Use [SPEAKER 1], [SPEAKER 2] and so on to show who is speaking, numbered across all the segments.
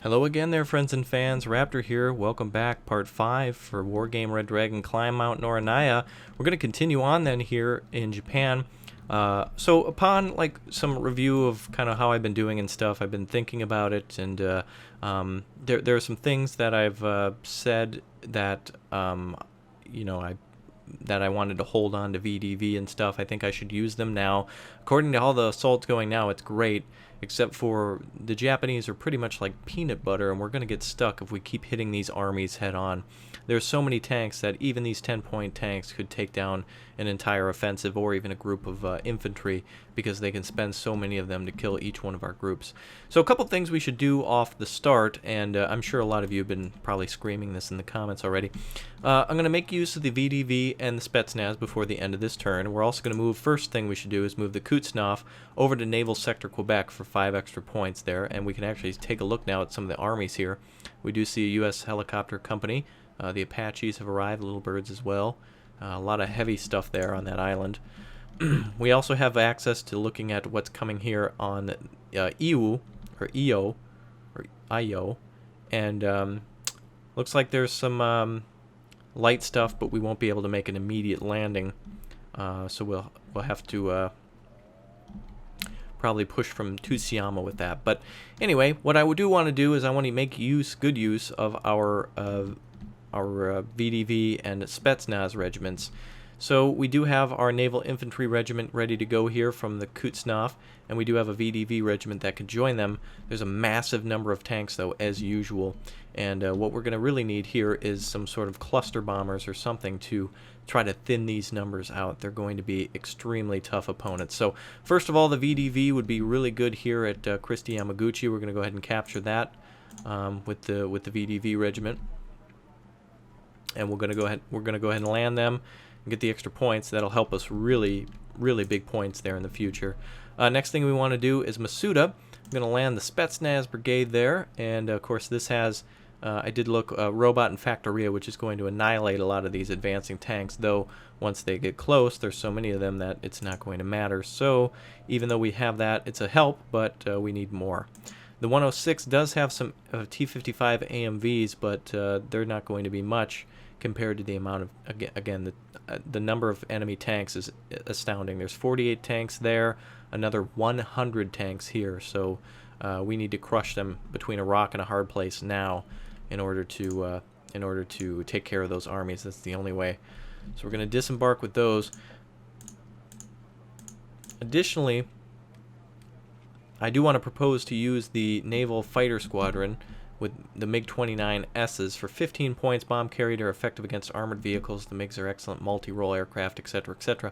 [SPEAKER 1] Hello again there, friends and fans. Raptor here. Welcome back, part 5 for Wargame Red Dragon Climb Mount Narodnaya. We're going to continue on then here in Japan. So upon like some review of kind of how I've been doing and stuff, I've been thinking about it, and there are some things that I've said that I wanted to hold on to VDV and stuff. I think I should use them now. According to all the assaults going now, it's great, except for the Japanese are pretty much like peanut butter, and we're going to get stuck if we keep hitting these armies head on. There's so many tanks that even these 10-point tanks could take down an entire offensive or even a group of infantry, because they can spend so many of them to kill each one of our groups. So a couple things we should do off the start, and I'm sure a lot of you have been probably screaming this in the comments already. I'm going to make use of the VDV and the Spetsnaz before the end of this turn. We're also going to move, first thing we should do is move the Kuznetsov over to Naval Sector Quebec for 5 extra points there, and we can actually take a look now at some of the armies here. We do see a U.S. helicopter company. The Apaches have arrived, Little Birds as well. A lot of heavy stuff there on that island. We also have access to looking at what's coming here on IO, and looks like there's some light stuff, but we won't be able to make an immediate landing. So we'll have to probably push from Tsuyama with that. But anyway, what I do want to do is I want to make good use of our VDV and Spetsnaz regiments. So we do have our Naval Infantry Regiment ready to go here from the Kuznetsov, and we do have a VDV regiment that could join them. There's a massive number of tanks, though, as usual, and what we're going to really need here is some sort of cluster bombers or something to try to thin these numbers out. They're going to be extremely tough opponents. So first of all, the VDV would be really good here at Christie Yamaguchi. We're going to go ahead and capture that with the VDV regiment, and we're going to go ahead and land them and get the extra points. That'll help us really big points there in the future. Next thing we want to do is Masuda. I'm going to land the Spetsnaz brigade there, and of course this has I did look Robot and Factoria, which is going to annihilate a lot of these advancing tanks, though once they get close there's so many of them that it's not going to matter. So even though we have that, it's a help, but we need more. The 106 does have some T-55 AMVs, but they're not going to be much compared to the amount of, again, the number of enemy tanks is astounding. There's 48 tanks there, another 100 tanks here, so we need to crush them between a rock and a hard place now in order to take care of those armies. That's the only way. So we're going to disembark with those. Additionally, I do want to propose to use the Naval Fighter Squadron with the MiG-29S's for 15 points. Bomb carried are effective against armored vehicles. The MiGs are excellent multi-role aircraft, etc., etc.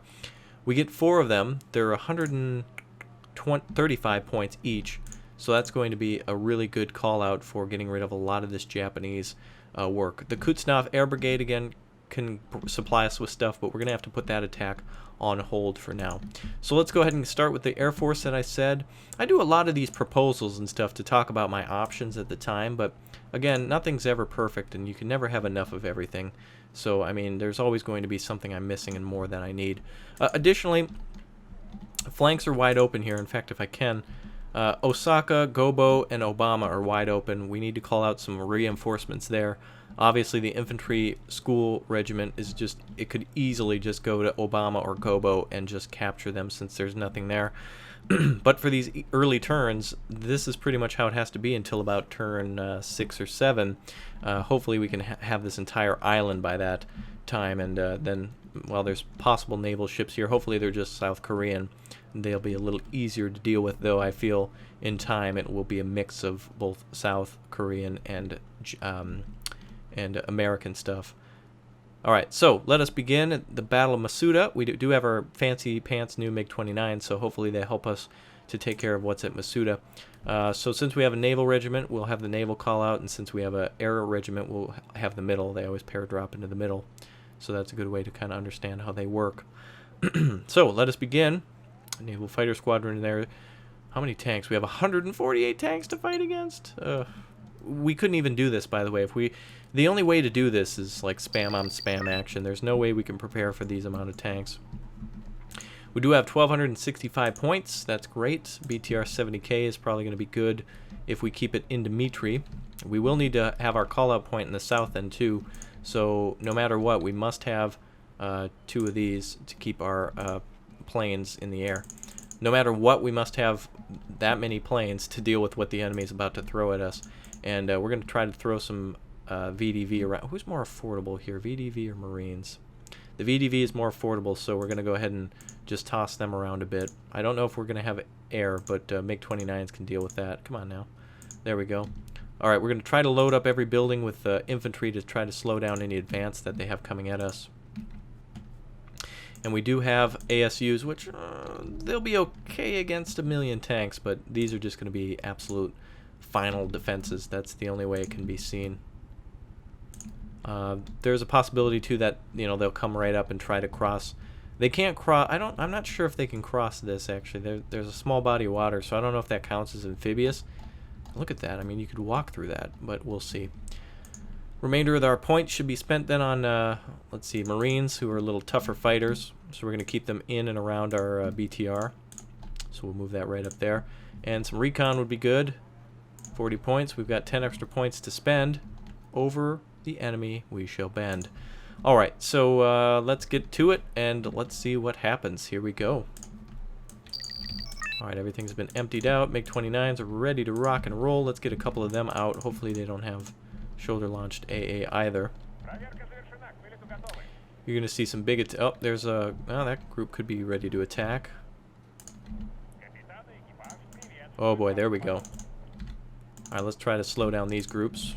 [SPEAKER 1] We get 4 of them. They're 135 points each, so that's going to be a really good call out for getting rid of a lot of this Japanese work. The Kuznetsov Air Brigade again can supply us with stuff, but we're going to have to put that attack on hold for now. So let's go ahead and start with the Air Force that I said. I do a lot of these proposals and stuff to talk about my options at the time, but again, nothing's ever perfect and you can never have enough of everything. So I mean, there's always going to be something I'm missing and more than I need. Additionally, flanks are wide open here. In fact, if I can, Osaka, Gobo, and Obama are wide open. We need to call out some reinforcements there. Obviously, the infantry school regiment is just, it could easily just go to Obama or Gobo and just capture them since there's nothing there. But for these early turns, this is pretty much how it has to be until about turn 6 or 7. Hopefully we can have this entire island by that time, and then, well, there's possible naval ships here. Hopefully they're just South Korean. They'll be a little easier to deal with, though I feel in time it will be a mix of both South Korean and American stuff. Alright, so let us begin the Battle of Masuda. We do have our fancy pants new MiG-29, so hopefully they help us to take care of what's at Masuda. So since we have a naval regiment, we'll have the naval call out, and since we have an air regiment, we'll have the middle. They always pair drop into the middle, so that's a good way to kind of understand how they work. So let us begin. Naval Fighter Squadron there. How many tanks? We have 148 tanks to fight against? We couldn't even do this, by the way. The only way to do this is like spam on spam action. There's no way we can prepare for these amount of tanks. We do have 1,265 points. That's great. BTR 70K is probably going to be good if we keep it in Dmitry. We will need to have our call-out point in the south end too, so no matter what, we must have 2 of these to keep our planes in the air. No matter what, we must have that many planes to deal with what the enemy is about to throw at us. And we're going to try to throw some VDV around. Who's more affordable here, VDV or Marines? The VDV is more affordable, so we're going to go ahead and just toss them around a bit. I don't know if we're going to have air, but MiG-29s can deal with that. Come on now. There we go. Alright, we're going to try to load up every building with infantry to try to slow down any advance that they have coming at us. And we do have ASUs, which they'll be okay against 1,000,000 tanks, but these are just going to be absolute final defenses. That's the only way it can be seen. There's a possibility too that they'll come right up and try to cross. They can't cross. I'm not sure if they can cross this actually. There's a small body of water, so I don't know if that counts as amphibious. Look at that. I mean, you could walk through that, but we'll see. Remainder of our points should be spent then on, let's see, Marines, who are a little tougher fighters. So we're going to keep them in and around our BTR. So we'll move that right up there. And some recon would be good. 40 points. We've got 10 extra points to spend. Over the enemy we shall bend. Alright, so let's get to it, and let's see what happens. Here we go. Alright, everything's been emptied out. MiG-29s are ready to rock and roll. Let's get a couple of them out. Hopefully they don't have shoulder-launched AA either. You're going to see some big... Oh, there's a... Oh, that group could be ready to attack. Oh boy, there we go. Alright, let's try to slow down these groups.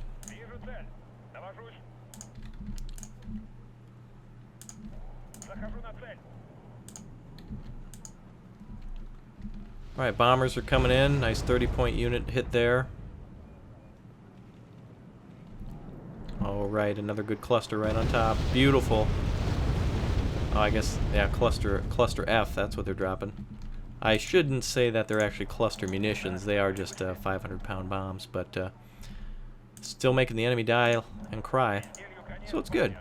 [SPEAKER 1] Alright, bombers are coming in. Nice 30-point unit hit there. Alright, another good cluster right on top. Beautiful. Oh, I guess, yeah, cluster F, that's what they're dropping. I shouldn't say that they're actually cluster munitions. They are just 500-pound bombs, but still making the enemy die and cry. So it's good.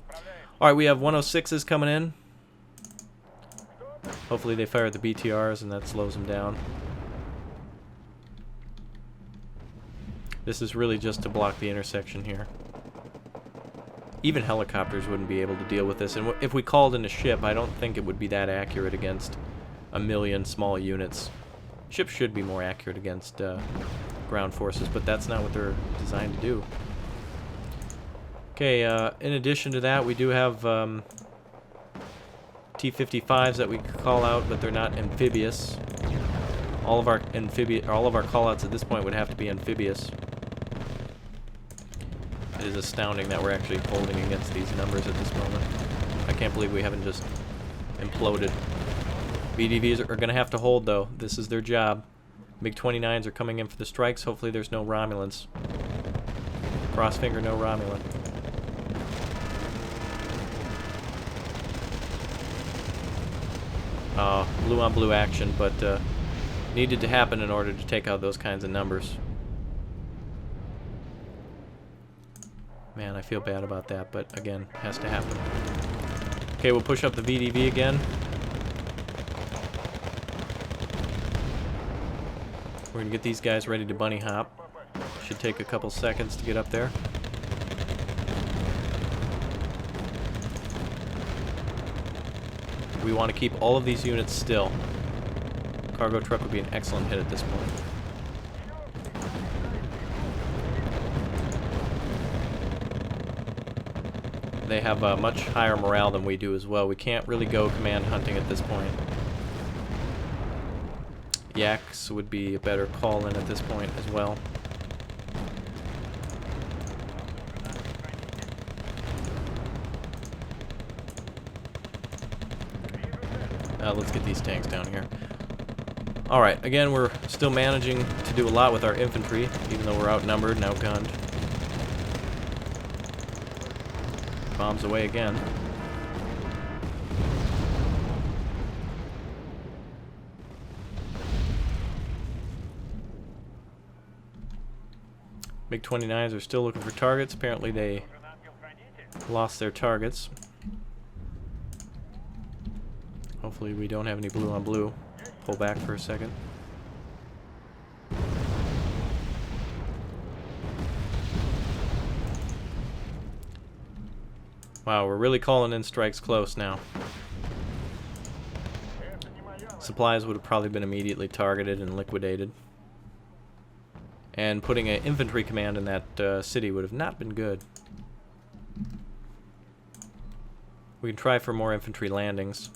[SPEAKER 1] Alright, we have 106s coming in. Hopefully they fire at the BTRs and that slows them down. This is really just to block the intersection here. Even helicopters wouldn't be able to deal with this, and if we called in a ship, I don't think it would be that accurate against 1,000,000 small units. Ships should be more accurate against ground forces, but that's not what they're designed to do. Okay, in addition to that, we do have T-55s that we could call out, but they're not amphibious. All of our callouts at this point would have to be amphibious. It is astounding that we're actually holding against these numbers at this moment. I can't believe we haven't just imploded. VDVs are going to have to hold, though. This is their job. MiG-29s are coming in for the strikes. Hopefully there's no Romulans. Crossfinger, no Romulan. Blue on blue action, but needed to happen in order to take out those kinds of numbers. Man, I feel bad about that, but again, it has to happen. Okay, we'll push up the VDV again. We're gonna get these guys ready to bunny hop. Should take a couple seconds to get up there. We want to keep all of these units still. Cargo truck would be an excellent hit at this point. They have a much higher morale than we do as well. We can't really go command hunting at this point. Yaks would be a better call-in at this point as well. Let's get these tanks down here. Alright, again, we're still managing to do a lot with our infantry, even though we're outnumbered and outgunned. Bombs away again. MiG-29s are still looking for targets. Apparently they lost their targets. Hopefully we don't have any blue on blue. Pull back for a second. Wow, we're really calling in strikes close now. Supplies would have probably been immediately targeted and liquidated. And putting an infantry command in that city would have not been good. We can try for more infantry landings.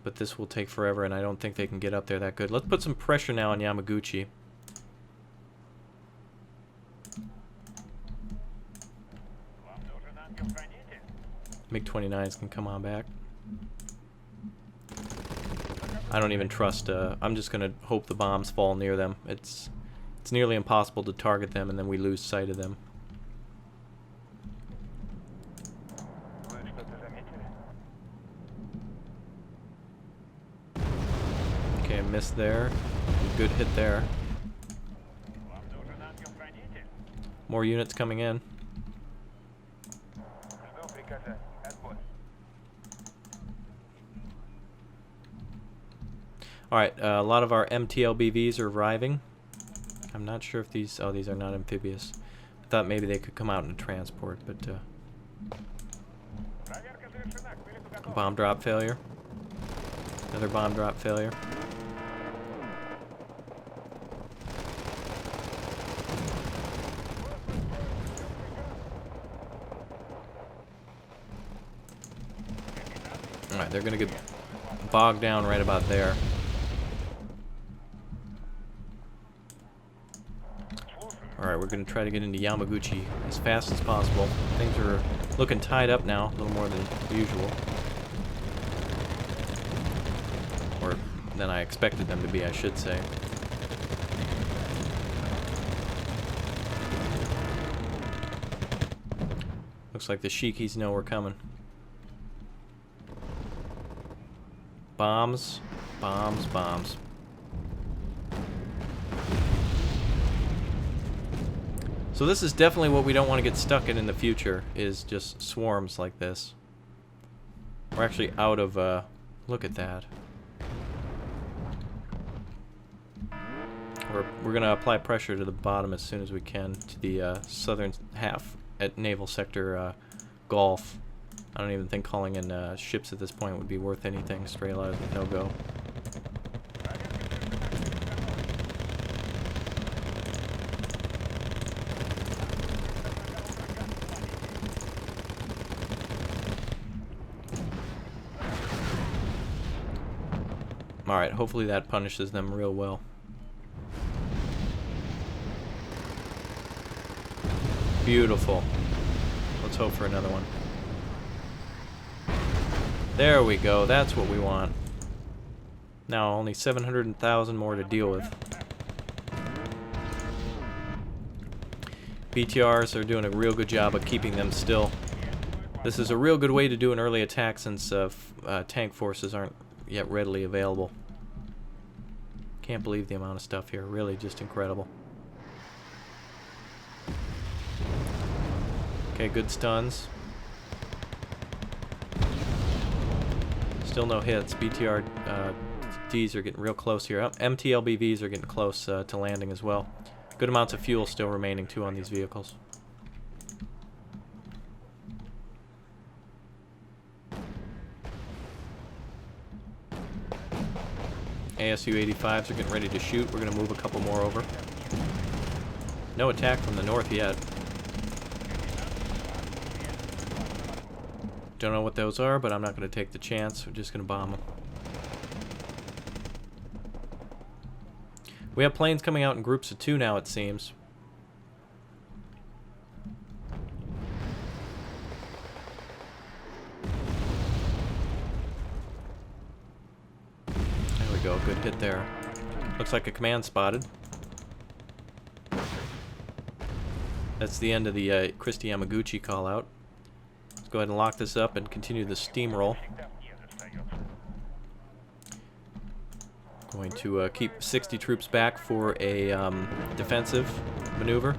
[SPEAKER 1] But this will take forever, and I don't think they can get up there that good. Let's put some pressure now on Yamaguchi. MiG-29s can come on back. I don't even trust, I'm just gonna hope the bombs fall near them. It's nearly impossible to target them and then we lose sight of them. Okay, missed there. Good hit there. More units coming in. Alright, a lot of our MTLBVs are arriving. I'm not sure if these... Oh, these are not amphibious. I thought maybe they could come out in a transport, but... Bomb drop failure. Another bomb drop failure. Alright, they're gonna get bogged down right about there. Alright, we're going to try to get into Yamaguchi as fast as possible. Things are looking tied up now, a little more than usual. Or than I expected them to be, I should say. Looks like the Shikis know we're coming. Bombs, bombs, bombs. So this is definitely what we don't want to get stuck in the future, is just swarms like this. We're actually out of, look at that. We're going to apply pressure to the bottom as soon as we can, to the southern half at Naval Sector Gulf. I don't even think calling in ships at this point would be worth anything. Strela, no-go. Alright, hopefully that punishes them real well. Beautiful. Let's hope for another one. There we go, that's what we want. Now only 700,000 more to deal with. BTRs are doing a real good job of keeping them still. This is a real good way to do an early attack since tank forces aren't yet readily available. Can't believe the amount of stuff here. Really just incredible. Okay, good stuns. Still no hits. BTR Ds are getting real close here. MTLBVs are getting close to landing as well. Good amounts of fuel still remaining too on these vehicles. ASU-85s are getting ready to shoot. We're going to move a couple more over. No attack from the north yet. Don't know what those are, but I'm not going to take the chance. We're just going to bomb them. We have planes coming out in groups of 2 now, it seems. There we go, good hit there. Looks like a command spotted. That's the end of the Christie Yamaguchi call out. Let's go ahead and lock this up and continue the steamroll. Going to keep 60 troops back for a defensive maneuver.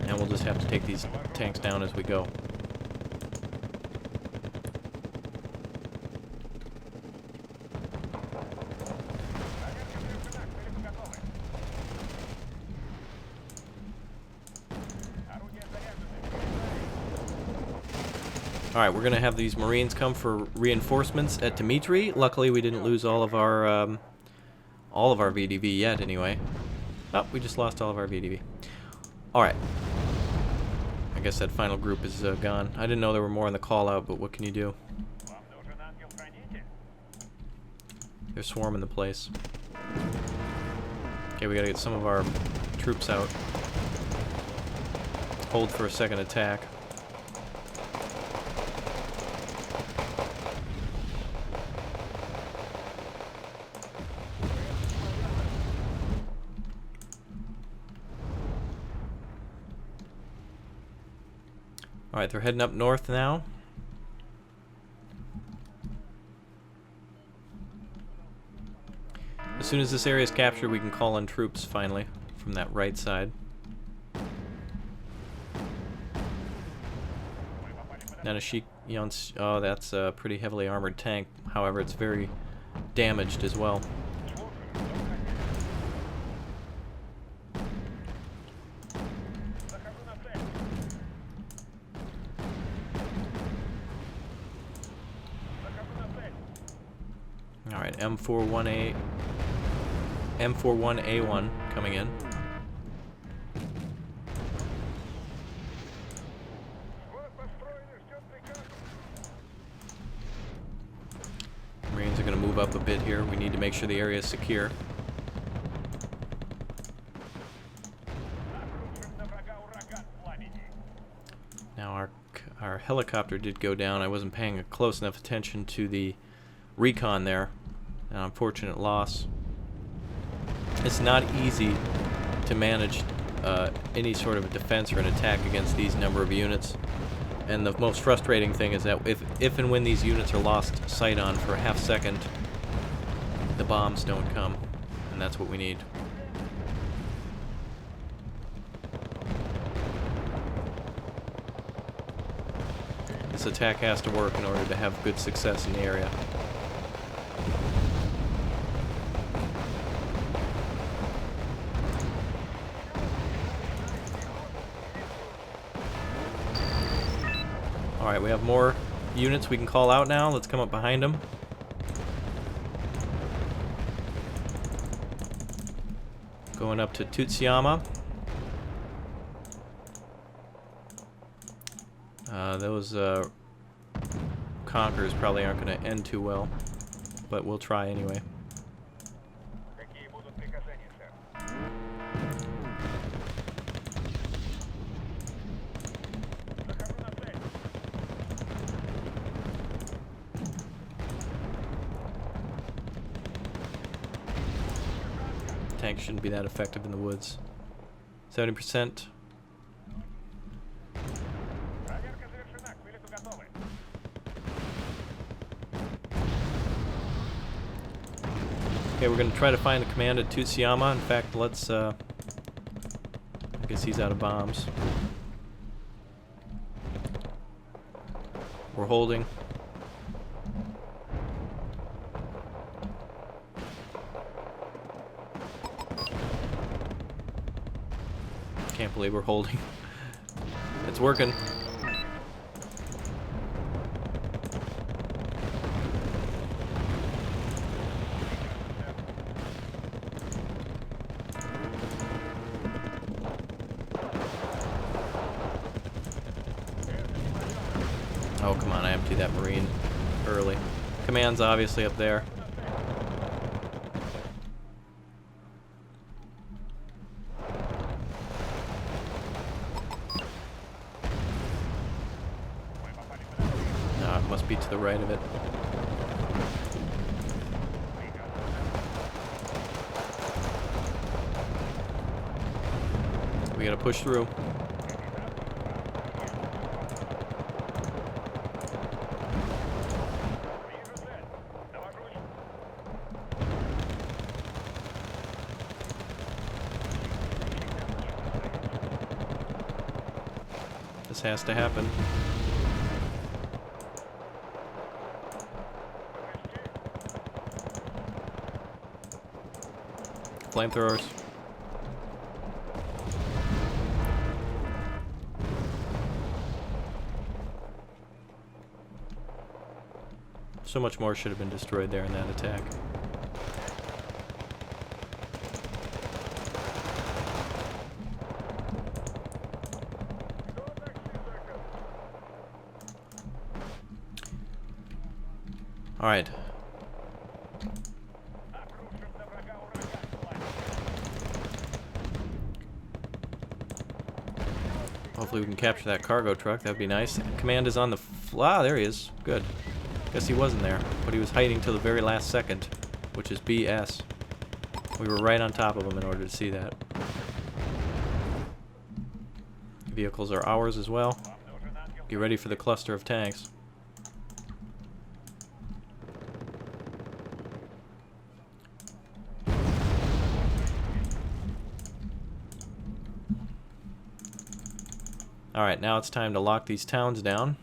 [SPEAKER 1] And we'll just have to take these tanks down as we go. Alright, we're going to have these Marines come for reinforcements at Dimitri. Luckily, we didn't lose all of our VDV yet, anyway. Oh, we just lost all of our VDV. Alright. I guess that final group is gone. I didn't know there were more in the call-out, but what can you do? They're swarming the place. Okay, we gotta get some of our troops out. Hold for a second attack. Alright, they're heading up north now. As soon as this area is captured, we can call in troops, finally, from that right side. Nanashik Yons... Oh, that's a pretty heavily armored tank. However, it's very damaged as well. Alright, M41A1 coming in. Marines are going to move up a bit here. We need to make sure the area is secure. Now our helicopter did go down. I wasn't paying a close enough attention to the recon there. An unfortunate loss. It's not easy to manage any sort of a defense or an attack against these number of units. And the most frustrating thing is that if and when these units are lost sight on for a half second, the bombs don't come. And that's what we need. This attack has to work in order to have good success in the area. Alright, we have more units we can call out now. Let's come up behind them. Going up to Tutsuyama. Those conquerors probably aren't going to end too well, but we'll try anyway. Tank shouldn't be that effective in the woods. 70%. Okay, we're going to try to find the command at Tutsuyama. In fact, let's, I guess he's out of bombs. We're holding. Can't believe we're holding. It's working. Oh, come on, I emptied that Marine early. Command's obviously up there. It must be to the right of it. We gotta push through. This has to happen. Flamethrowers. So much more should have been destroyed there in that attack. Alright. Hopefully we can capture that cargo truck. That'd be nice. Command is on the ah, there he is. Good. Guess he wasn't there, but he was hiding till the very last second, which is BS. We were right on top of him in order to see that. Vehicles are ours as well. Get ready for the cluster of tanks. Alright, now it's time to lock these towns down.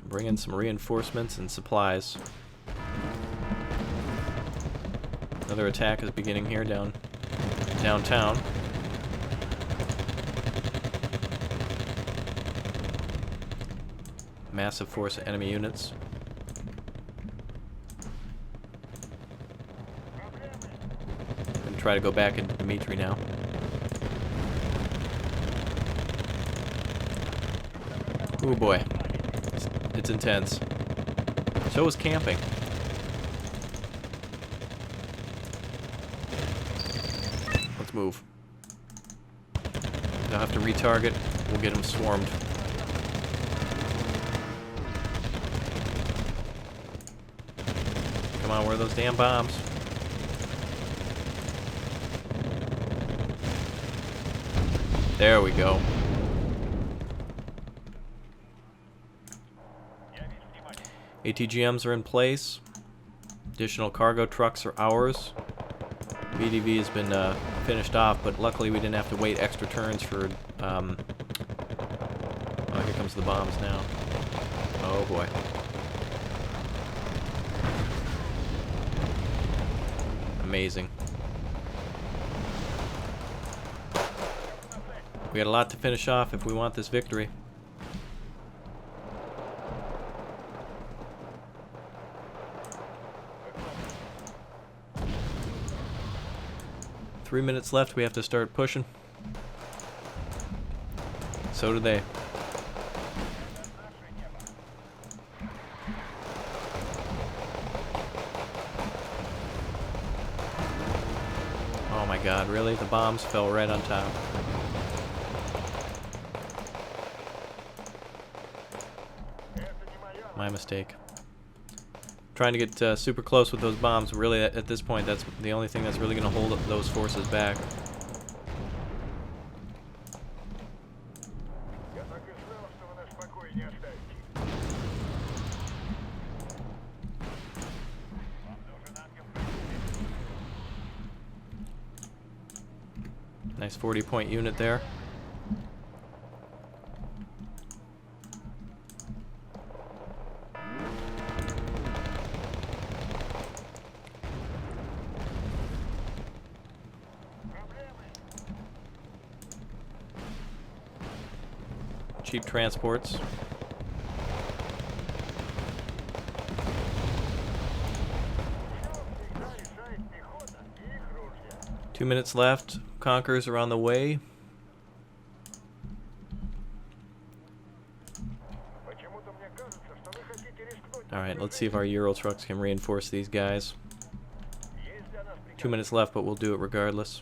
[SPEAKER 1] Bring in some reinforcements and supplies. Another attack is beginning here downtown. Massive force of enemy units. Gonna try to go back into Dmitry now. Oh boy, it's intense. So is camping. Let's move. They'll have to retarget. We'll get them swarmed. Come on, where are those damn bombs? There we go. ATGMs are in place. Additional cargo trucks are ours. VDV has been finished off, but luckily we didn't have to wait extra turns for... oh, here comes the bombs now. Oh boy. Amazing. We got a lot to finish off if we want this victory. Three minutes left, we have to start pushing. So do they. Oh my god, really? The bombs fell right on top. My mistake. Trying to get super close with those bombs. Really, at this point, that's the only thing that's really going to hold those forces back. Nice 40-point unit there. Cheap transports. Two minutes left. Conquerors are on the way. Alright, let's see if our Euro trucks can reinforce these guys. 2 minutes left, but we'll do it regardless.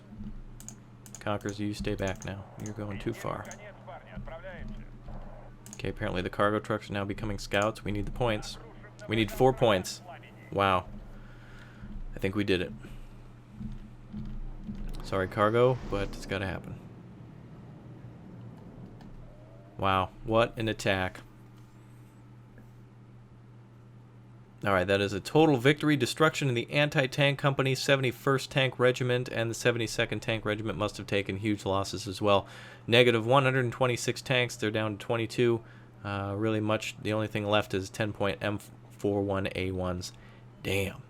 [SPEAKER 1] Conquerors, you stay back now. You're going too far. Okay, apparently the cargo trucks are now becoming scouts. We need the points. We need 4 points. Wow. I think we did it. Sorry, cargo, but it's gotta happen. Wow, what an attack. Alright, that is a total victory. Destruction in the anti-tank company, 71st Tank Regiment, and the 72nd Tank Regiment must have taken huge losses as well. Negative 126 tanks, they're down to 22. Really much, the only thing left is 10-point M41A1s. Damn.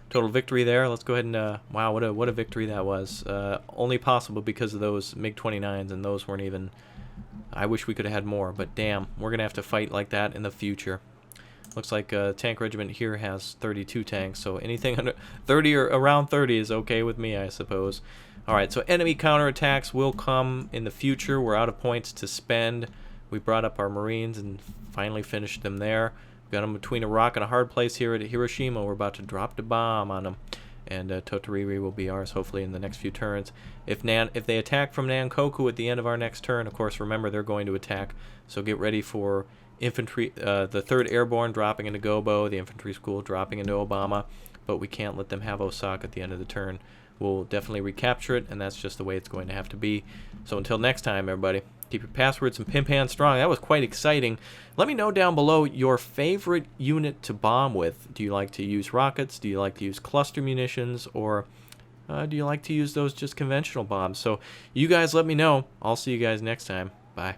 [SPEAKER 1] Total victory there. Let's go ahead and, wow, what a victory that was. Only possible because of those MiG-29s, and those weren't even, I wish we could have had more, but damn, we're going to have to fight like that in the future. Looks like tank regiment here has 32 tanks, so anything under 30 or around 30 is okay with me, I suppose. Alright, so enemy counterattacks will come in the future. We're out of points to spend. We brought up our Marines and finally finished them there. We got them between a rock and a hard place here at Hiroshima. We're about to drop the bomb on them. And Totoriri will be ours hopefully in the next few turns. If they attack from Nankoku at the end of our next turn, of course, remember they're going to attack. So get ready for infantry, the 3rd Airborne dropping into Gobo, the infantry school dropping into Obama. But we can't let them have Osaka at the end of the turn. We'll definitely recapture it, and that's just the way it's going to have to be. So until next time, everybody, keep your passwords and pimp hands strong. That was quite exciting. Let me know down below your favorite unit to bomb with. Do you like to use rockets? Do you like to use cluster munitions? Or do you like to use those just conventional bombs? So you guys let me know. I'll see you guys next time. Bye.